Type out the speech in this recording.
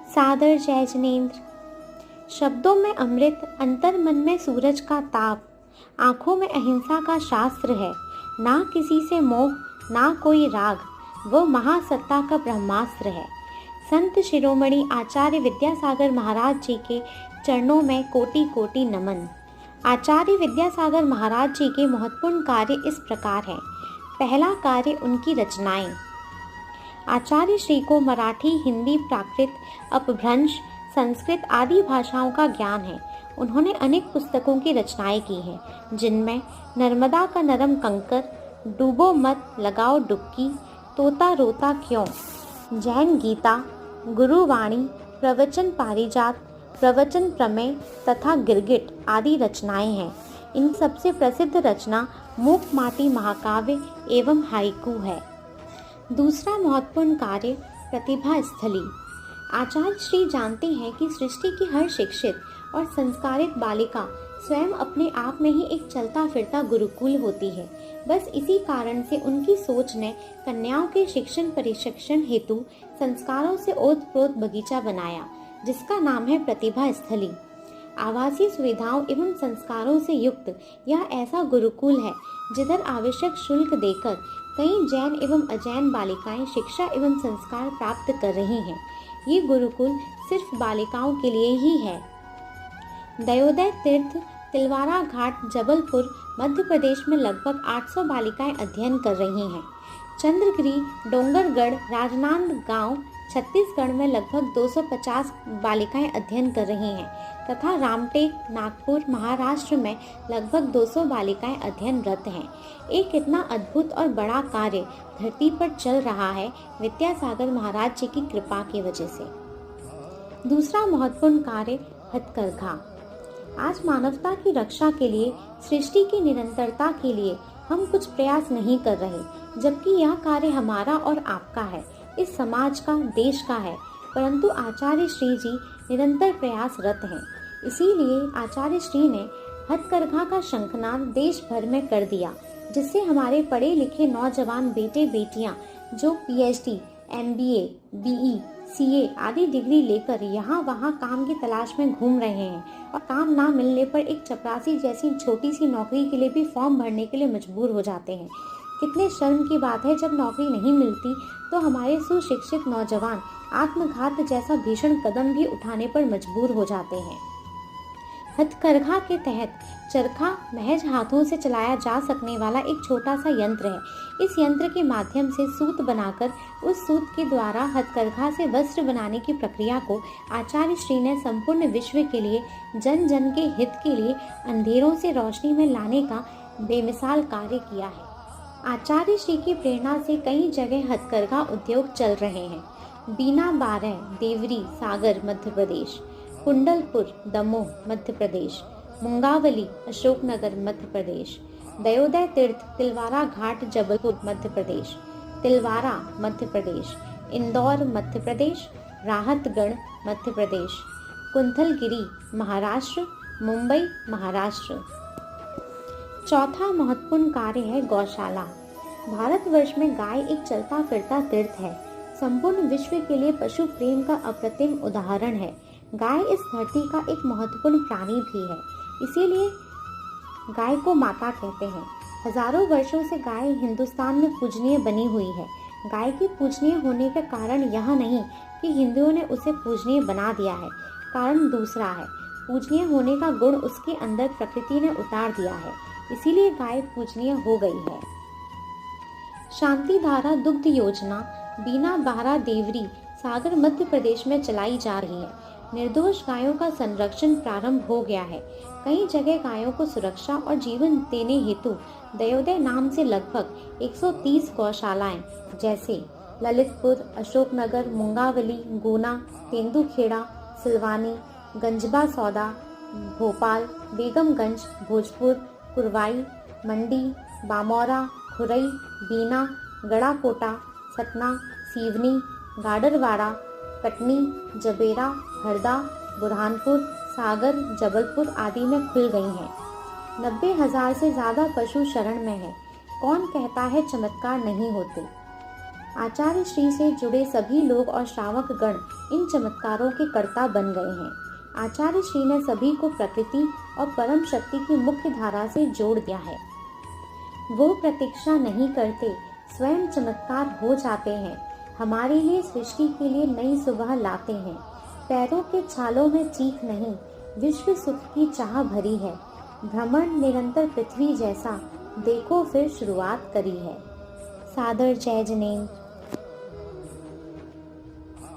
सादर जय जिनेंद्र। शब्दों में अमृत, अंतर मन में सूरज का ताप, आँखों में अहिंसा का शास्त्र है। ना किसी से मोह, ना कोई राग, वो महासत्ता का ब्रह्मास्त्र है। संत शिरोमणि आचार्य विद्यासागर महाराज जी के चरणों में कोटि कोटि नमन। आचार्य विद्यासागर महाराज जी के महत्वपूर्ण कार्य इस प्रकार हैं। पहला कार्य, उनकी रचनाएं। आचार्य श्री को मराठी, हिंदी, प्राकृत, अपभ्रंश, संस्कृत आदि भाषाओं का ज्ञान है। उन्होंने अनेक पुस्तकों की रचनाएं की हैं, जिनमें नर्मदा का नरम कंकर, डूबो मत लगाओ डुबकी, तोता रोता क्यों, जैन गीता, गुरुवाणी, प्रवचन पारिजात, प्रवचन प्रमेय तथा गिरगिट आदि रचनाएं हैं। इन सबसे प्रसिद्ध रचना मूक माटी महाकाव्य एवं हाइकू है। दूसरा महत्वपूर्ण कार्य, प्रतिभा स्थली। आचार्य श्री जानते हैं कि सृष्टि की हर शिक्षित और संस्कारित बालिका स्वयं अपने आप में ही एक चलता फिरता गुरुकुल होती है। बस इसी कारण से उनकी सोच ने कन्याओं के शिक्षण प्रशिक्षण हेतु संस्कारों से ओतप्रोत बगीचा बनाया, जिसका नाम है प्रतिभा स्थली। आवासीय सुविधाओं एवं संस्कारों से युक्त यह ऐसा गुरुकुल है जिधर आवश्यक शुल्क देकर कई जैन एवं अजैन बालिकाएं शिक्षा एवं संस्कार प्राप्त कर रही हैं। ये गुरुकुल सिर्फ बालिकाओं के लिए ही है। दयोदय तीर्थ, तिलवारा घाट, जबलपुर, मध्य प्रदेश में लगभग 800 बालिकाएं अध्ययन कर रही हैं। चंद्रगिरी, डोंगरगढ़, राजनांदगांव, छत्तीसगढ़ में लगभग 250 बालिकाएं अध्ययन कर रही हैं तथा रामटेक, नागपुर, महाराष्ट्र में लगभग 200 बालिकाएं अध्ययनरत हैं। एक इतना अद्भुत और बड़ा कार्य धरती पर चल रहा है विद्यासागर महाराज जी की कृपा की वजह से। दूसरा महत्वपूर्ण कार्य, हथकरघा। आज मानवता की रक्षा के लिए, सृष्टि की निरंतरता के लिए हम कुछ प्रयास नहीं कर रहे, जबकि यह कार्य हमारा और आपका है, इस समाज का, देश का है। परंतु आचार्य श्री जी निरंतर प्रयासरत हैं। इसीलिए आचार्य श्री ने हथकरघा का शंखनाद देश भर में कर दिया, जिससे हमारे पढ़े लिखे नौजवान बेटे बेटियां जो पीएचडी, एमबीए, बीई, सीए आदि डिग्री लेकर यहाँ वहाँ काम की तलाश में घूम रहे हैं और काम ना मिलने पर एक चपरासी जैसी छोटी सी नौकरी के लिए भी फॉर्म भरने के लिए मजबूर हो जाते हैं। कितने शर्म की बात है, जब नौकरी नहीं मिलती तो हमारे सुशिक्षित नौजवान आत्मघात जैसा भीषण कदम भी उठाने पर मजबूर हो जाते हैं। हथकरघा के तहत चरखा महज हाथों से चलाया जा सकने वाला एक छोटा सा यंत्र है। इस यंत्र के माध्यम से सूत बनाकर उस सूत के द्वारा हथकरघा से वस्त्र बनाने की प्रक्रिया को आचार्य श्री ने संपूर्ण विश्व के लिए, जन जन के हित के लिए अंधेरों से रोशनी में लाने का बेमिसाल कार्य किया है। आचार्य श्री की प्रेरणा से कई जगह हथकरघा उद्योग चल रहे हैं। बीना बारह, देवरी, सागर, मध्य प्रदेश; कुंडलपुर, दमोह, मध्य प्रदेश; मुंगावली, अशोकनगर, मध्य प्रदेश; दयोदय तीर्थ, तिलवारा घाट, जबलपुर, मध्य प्रदेश; तिलवारा, मध्य प्रदेश; इंदौर, मध्य प्रदेश; राहतगढ़, मध्य प्रदेश; कुंथलगिरी, महाराष्ट्र; मुंबई, महाराष्ट्र। चौथा महत्वपूर्ण कार्य है गौशाला। भारतवर्ष में गाय एक चलता फिरता तीर्थ है। संपूर्ण विश्व के लिए पशु प्रेम का अप्रतिम उदाहरण है। गाय इस धरती का एक महत्वपूर्ण प्राणी भी है, इसीलिए गाय को माता कहते हैं। हजारों वर्षों से गाय हिंदुस्तान में पूजनीय बनी हुई है। गाय के पूजनीय होने का कारण यह नहीं कि हिंदुओं ने उसे पूजनीय बना दिया है, कारण दूसरा है। पूजनीय होने का गुण उसके अंदर प्रकृति ने उतार दिया है, इसीलिए गाय पूजनीय हो गई है। शांति धारा दुग्ध योजना बीना बारा, देवरी, सागर, मध्य प्रदेश में चलाई जा रही है। निर्दोष गायों का संरक्षण प्रारंभ हो गया है। कई जगह गायों को सुरक्षा और जीवन देने हेतु दयोदय नाम से लगभग 130 गौशालाएं, जैसे ललितपुर, अशोकनगर, मुंगावली, गुना, तेंदुखेड़ा, सिलवानी, गंजबा सौदा, भोपाल, बेगमगंज, भोजपुर, कुरवाई, मंडी, बामौरा, खुरई, बीना, गड़ाकोटा, सतना, सीवनी, गाडरवाड़ा, कटनी, जबेरा, हरदा, बुरहानपुर, सागर, जबलपुर आदि में खुल गई हैं। 90,000 से ज़्यादा पशु शरण में हैं। कौन कहता है चमत्कार नहीं होते। आचार्य श्री से जुड़े सभी लोग और श्रावक गण इन चमत्कारों के कर्ता बन गए हैं। आचार्य श्री ने सभी को प्रकृति और परम शक्ति की मुख्य धारा से जोड़ दिया है। वो प्रतीक्षा नहीं करते, स्वयं चमत्कार हो जाते हैं। हमारे लिए सृष्टि के लिए नई सुबह लाते हैं। पैरों के छालों में चीख नहीं, विश्व सुख की चाह भरी है। भ्रमण निरंतर पृथ्वी जैसा, देखो फिर शुरुआत करी है। सादर जय जिनेन्द्र।